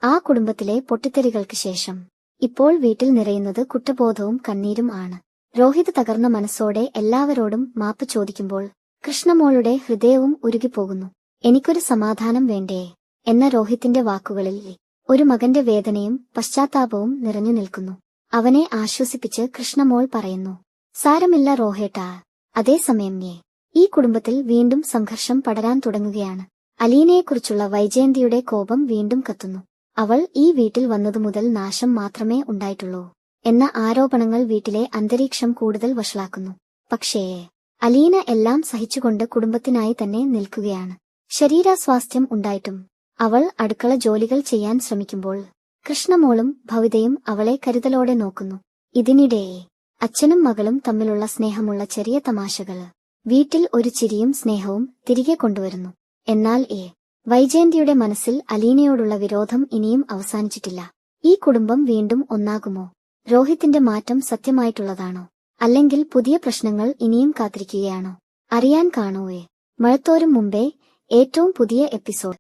ആ കുടുംബത്തിലെ പൊട്ടിത്തെറികൾക്ക് ശേഷം ഇപ്പോൾ വീട്ടിൽ നിറയുന്നത് കുറ്റബോധവും കണ്ണീരും ആണ്. രോഹിത് തകർന്ന മനസ്സോടെ എല്ലാവരോടും മാപ്പ് ചോദിക്കുമ്പോൾ കൃഷ്ണമോളുടെ ഹൃദയവും ഉരുകിപ്പോകുന്നു. എനിക്കൊരു സമാധാനം വേണ്ടേ എന്ന രോഹിത്തിന്റെ വാക്കുകളിൽ ഒരു മകന്റെ വേദനയും പശ്ചാത്താപവും നിറഞ്ഞു നിൽക്കുന്നു. അവനെ ആശ്വസിപ്പിച്ച് കൃഷ്ണമോൾ പറയുന്നു, സാരമില്ല റോഹേട്ടാ. അതേസമയം ഈ കുടുംബത്തിൽ വീണ്ടും സംഘർഷം പടരാൻ തുടങ്ങുകയാണ്. അലീനയെക്കുറിച്ചുള്ള വൈജയന്തിയുടെ കോപം വീണ്ടും കത്തുന്നു. അവൾ ഈ വീട്ടിൽ വന്നതുമുതൽ നാശം മാത്രമേ ഉണ്ടായിട്ടുള്ളൂ എന്ന ആരോപണങ്ങൾ വീട്ടിലെ അന്തരീക്ഷം കൂടുതൽ വഷളാക്കുന്നു. പക്ഷേ അലീന എല്ലാം സഹിച്ചുകൊണ്ട് കുടുംബത്തിനായി തന്നെ നിൽക്കുകയാണ്. ശരീരാസ്വാസ്ഥ്യം ഉണ്ടായിട്ടും അവൾ അടുക്കള ജോലികൾ ചെയ്യാൻ ശ്രമിക്കുമ്പോൾ കൃഷ്ണമോളും ഭവിതയും അവളെ കരുതലോടെ നോക്കുന്നു. ഇതിനിടെ അച്ഛനും മകളും തമ്മിലുള്ള സ്നേഹമുള്ള ചെറിയ തമാശകൾ വീട്ടിൽ ഒരു ചിരിയും സ്നേഹവും തിരികെ കൊണ്ടുവരുന്നു. എന്നാൽ വൈജയന്തിയുടെ മനസ്സിൽ അലീനയോടുള്ള വിരോധം ഇനിയും അവസാനിച്ചിട്ടില്ല. ഈ കുടുംബം വീണ്ടും ഒന്നാകുമോ? രോഹിത്തിന്റെ മാറ്റം സത്യമായിട്ടുള്ളതാണോ, അല്ലെങ്കിൽ പുതിയ പ്രശ്നങ്ങൾ ഇനിയും കാത്തിരിക്കുകയാണോ? അറിയാൻ കാണുവേ. മഴത്തോരും മുമ്പേ ഏറ്റവും പുതിയ എപ്പിസോഡ്.